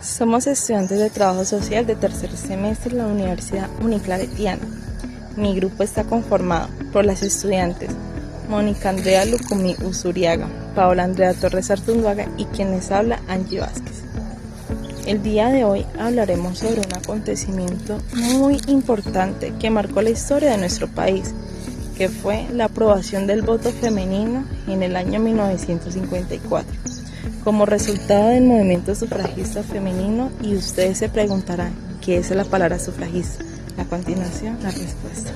Somos estudiantes de trabajo social de tercer semestre en la Universidad Uniclaretiana. Mi grupo está conformado por las estudiantes Mónica Andrea Lucumí Usuriaga, Paola Andrea Torres Artunduaga y quien les habla, Angie Vázquez. El día de hoy hablaremos sobre un acontecimiento muy importante que marcó la historia de nuestro país, que fue la aprobación del voto femenino en el año 1954. Como resultado del movimiento sufragista femenino, y ustedes se preguntarán, ¿qué es la palabra sufragista? A continuación, la respuesta.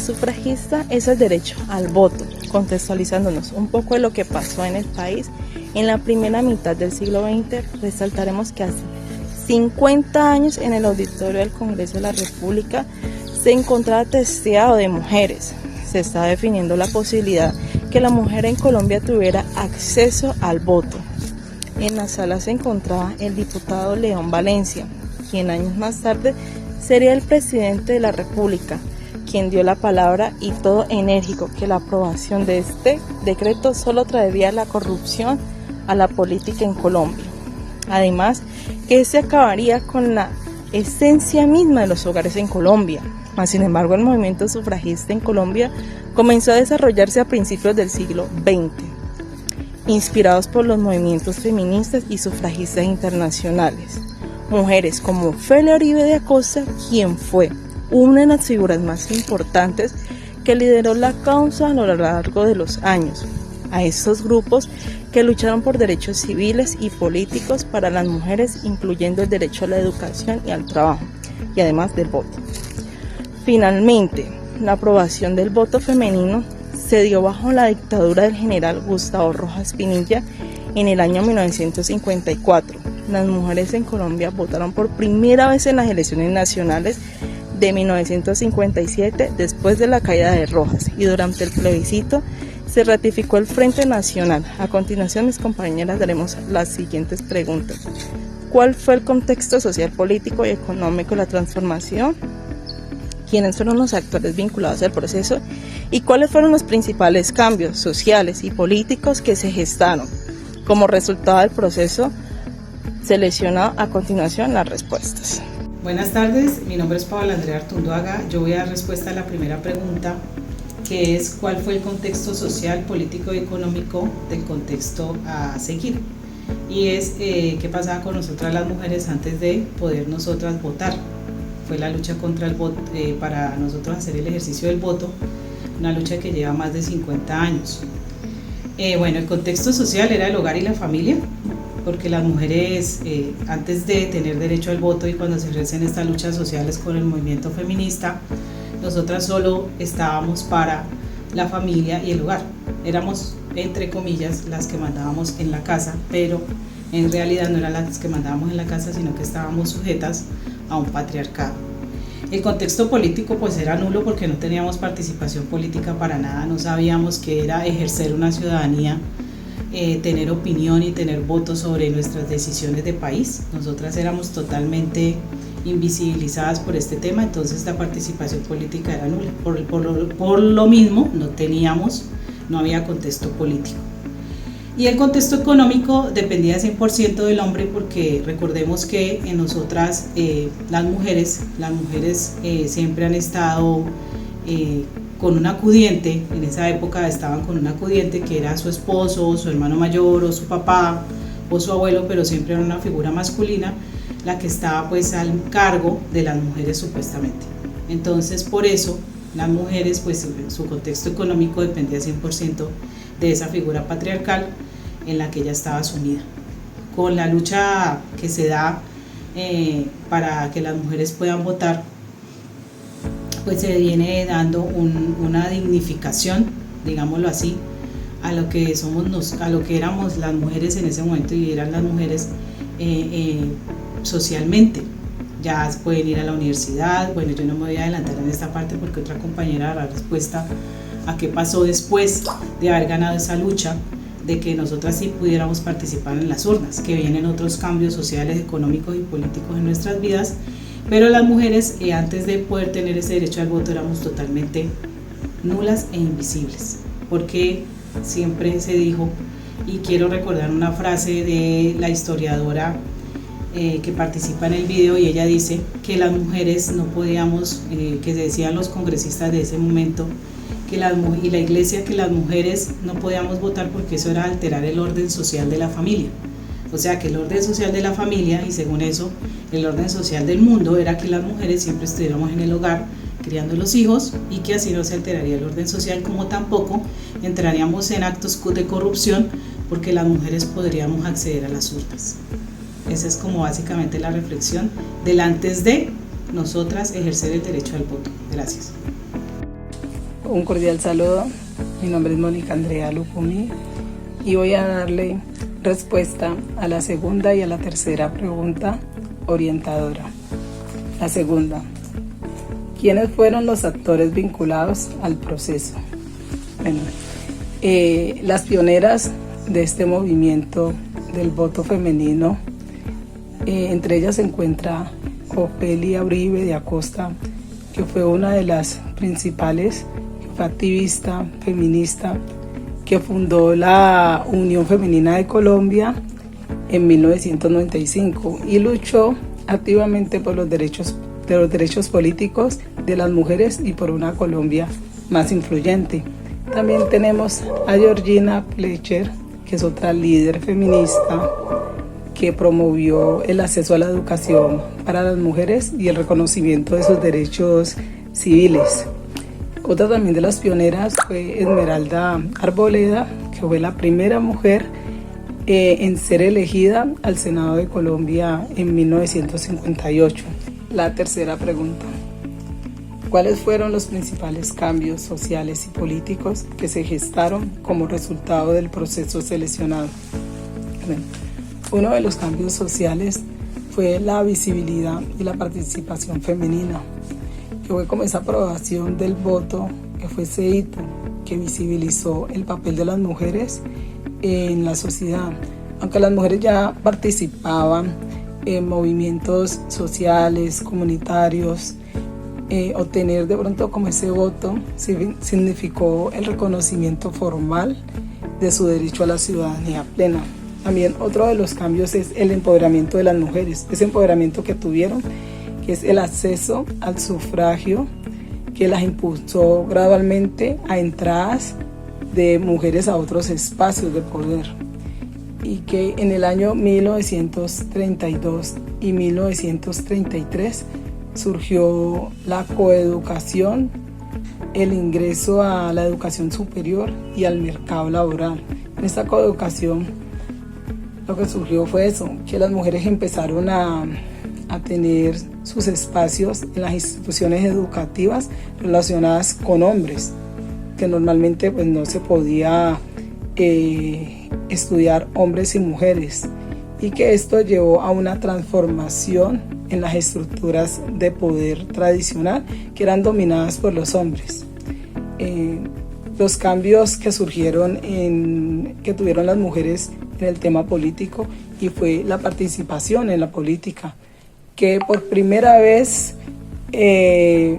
Sufragista es el derecho al voto, contextualizándonos un poco de lo que pasó en el país en la primera mitad del siglo XX. Resaltaremos que hace 50 años en el auditorio del Congreso de la República se encontraba testeado de mujeres. Se estaba definiendo la posibilidad que la mujer en Colombia tuviera acceso al voto. En la sala se encontraba el diputado León Valencia, quien años más tarde sería el presidente de la República, quien dio la palabra y todo enérgico que la aprobación de este decreto solo traería la corrupción a la política en Colombia. Además, que se acabaría con la esencia misma de los hogares en Colombia. Sin embargo, el movimiento sufragista en Colombia comenzó a desarrollarse a principios del siglo XX, inspirados por los movimientos feministas y sufragistas internacionales. Mujeres como Ofelia Uribe de Acosta, quien fue una de las figuras más importantes que lideró la causa a lo largo de los años. A estos grupos que lucharon por derechos civiles y políticos para las mujeres, incluyendo el derecho a la educación y al trabajo, y además del voto. Finalmente, la aprobación del voto femenino se dio bajo la dictadura del general Gustavo Rojas Pinilla en el año 1954. Las mujeres en Colombia votaron por primera vez en las elecciones nacionales de 1957 después de la caída de Rojas, y durante el plebiscito se ratificó el Frente Nacional. A continuación, mis compañeras daremos las siguientes preguntas. ¿Cuál fue el contexto social, político y económico de la transformación? ¿Quiénes fueron los actores vinculados al proceso? ¿Y cuáles fueron los principales cambios sociales y políticos que se gestaron como resultado del proceso? Seleccionado a continuación las respuestas. Buenas tardes, mi nombre es Paola Andrea Artunduaga. Yo voy a dar respuesta a la primera pregunta, que es ¿cuál fue el contexto social, político y económico del contexto a seguir? Y es qué pasaba con nosotras las mujeres antes de poder nosotras votar. Fue la lucha contra el voto, para nosotros hacer el ejercicio del voto, una lucha que lleva más de 50 años. Bueno, el contexto social era el hogar y la familia, porque las mujeres antes de tener derecho al voto y cuando se ejercen estas luchas sociales con el movimiento feminista, nosotras solo estábamos para la familia y el hogar. Éramos, entre comillas, las que mandábamos en la casa, pero en realidad no eran las que mandábamos en la casa, sino que estábamos sujetas a un patriarcado. El contexto político pues era nulo porque no teníamos participación política para nada, no sabíamos qué era ejercer una ciudadanía, tener opinión y tener votos sobre nuestras decisiones de país. Nosotras éramos totalmente invisibilizadas por este tema, entonces la participación política era nula. Por lo mismo no había contexto político. Y el contexto económico dependía 100% del hombre, porque recordemos que en nosotras las mujeres siempre han estado con un acudiente. En esa época estaban con un acudiente que era su esposo, su hermano mayor o su papá o su abuelo, pero siempre era una figura masculina la que estaba pues al cargo de las mujeres supuestamente. Entonces por eso las mujeres pues su contexto económico dependía 100% de esa figura patriarcal en la que ella estaba sumida. Con la lucha que se da para que las mujeres puedan votar, pues se viene dando una dignificación, digámoslo así, a lo que a lo que éramos las mujeres en ese momento, y eran las mujeres socialmente. Ya pueden ir a la universidad. Bueno, yo no me voy a adelantar en esta parte porque otra compañera dará respuesta a qué pasó después de haber ganado esa lucha, de que nosotras sí pudiéramos participar en las urnas, que vienen otros cambios sociales, económicos y políticos en nuestras vidas, pero las mujeres antes de poder tener ese derecho al voto éramos totalmente nulas e invisibles, porque siempre se dijo, y quiero recordar una frase de la historiadora que participa en el video, y ella dice que las mujeres no podíamos, que decían los congresistas de ese momento, y la iglesia, que las mujeres no podíamos votar porque eso era alterar el orden social de la familia. O sea que el orden social de la familia, y según eso, el orden social del mundo, era que las mujeres siempre estuviéramos en el hogar criando los hijos, y que así no se alteraría el orden social, como tampoco entraríamos en actos de corrupción porque las mujeres podríamos acceder a las urnas. Esa es como básicamente la reflexión del antes de nosotras ejercer el derecho al voto. Gracias. Un cordial saludo, mi nombre es Mónica Andrea Lucumí y voy a darle respuesta a la segunda y a la tercera pregunta orientadora. La segunda: ¿quiénes fueron los actores vinculados al proceso? Bueno, las pioneras de este movimiento del voto femenino, entre ellas se encuentra Ofelia Uribe de Acosta, que fue una de las principales, fue activista feminista, que fundó la Unión Femenina de Colombia en 1995 y luchó activamente por los derechos políticos de las mujeres y por una Colombia más influyente. También tenemos a Georgina Fletcher, que es otra líder feminista que promovió el acceso a la educación para las mujeres y el reconocimiento de sus derechos civiles. Otra también de las pioneras fue Esmeralda Arboleda, que fue la primera mujer en ser elegida al Senado de Colombia en 1958. La tercera pregunta: ¿cuáles fueron los principales cambios sociales y políticos que se gestaron como resultado del proceso seleccionado? Bueno, uno de los cambios sociales fue la visibilidad y la participación femenina, que fue como esa aprobación del voto, que fue ese hito que visibilizó el papel de las mujeres en la sociedad. Aunque las mujeres ya participaban en movimientos sociales, comunitarios, obtener de pronto como ese voto significó el reconocimiento formal de su derecho a la ciudadanía plena. También otro de los cambios es el empoderamiento de las mujeres, ese empoderamiento que tuvieron, que es el acceso al sufragio, que las impulsó gradualmente a entradas de mujeres a otros espacios de poder, y que en el año 1932 y 1933 surgió la coeducación, el ingreso a la educación superior y al mercado laboral. En esta coeducación lo que surgió fue eso, que las mujeres empezaron a tener sus espacios en las instituciones educativas relacionadas con hombres, que normalmente pues no se podía estudiar hombres y mujeres, y que esto llevó a una transformación en las estructuras de poder tradicional que eran dominadas por los hombres. Los cambios que surgieron, que tuvieron las mujeres en el tema político, y fue la participación en la política, que por primera vez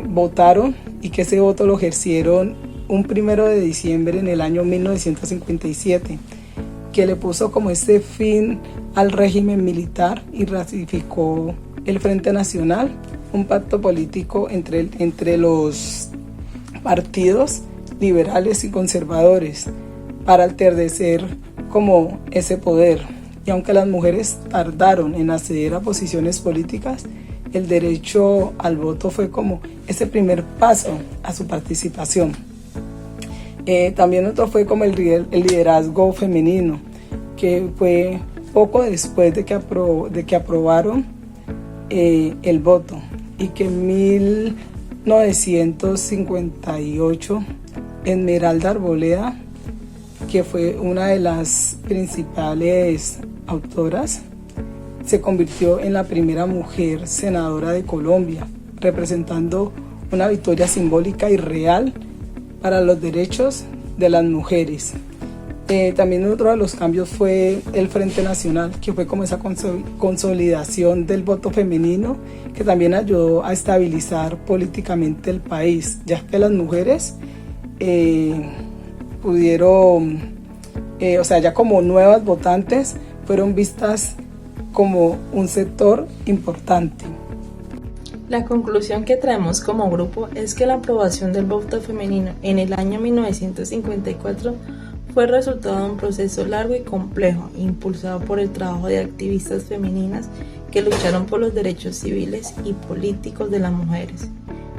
votaron, y que ese voto lo ejercieron un 1 de diciembre en el año 1957, que le puso como este fin al régimen militar y ratificó el Frente Nacional, un pacto político entre los partidos liberales y conservadores para alternecer como ese poder. Y aunque las mujeres tardaron en acceder a posiciones políticas, el derecho al voto fue como ese primer paso a su participación. También otro fue como el liderazgo femenino, que fue poco después de que aprobaron el voto, y que en 1958 Esmeralda Arboleda, que fue una de las principales autoras, se convirtió en la primera mujer senadora de Colombia, representando una victoria simbólica y real para los derechos de las mujeres. También otro de los cambios fue el Frente Nacional, que fue como esa consolidación del voto femenino, que también ayudó a estabilizar políticamente el país, ya que las mujeres pudieron, ya como nuevas votantes, fueron vistas como un sector importante. La conclusión que traemos como grupo es que la aprobación del voto femenino en el año 1954 fue el resultado de un proceso largo y complejo, impulsado por el trabajo de activistas femeninas que lucharon por los derechos civiles y políticos de las mujeres,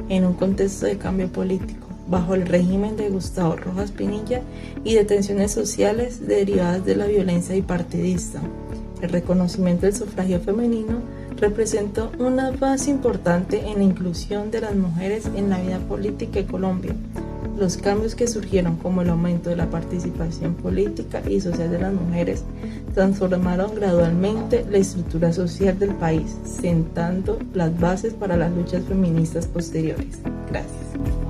en un contexto de cambio político, bajo el régimen de Gustavo Rojas Pinilla y de tensiones sociales derivadas de la violencia bipartidista. El reconocimiento del sufragio femenino representó una base importante en la inclusión de las mujeres en la vida política de Colombia. Los cambios que surgieron, como el aumento de la participación política y social de las mujeres, transformaron gradualmente la estructura social del país, sentando las bases para las luchas feministas posteriores. Gracias.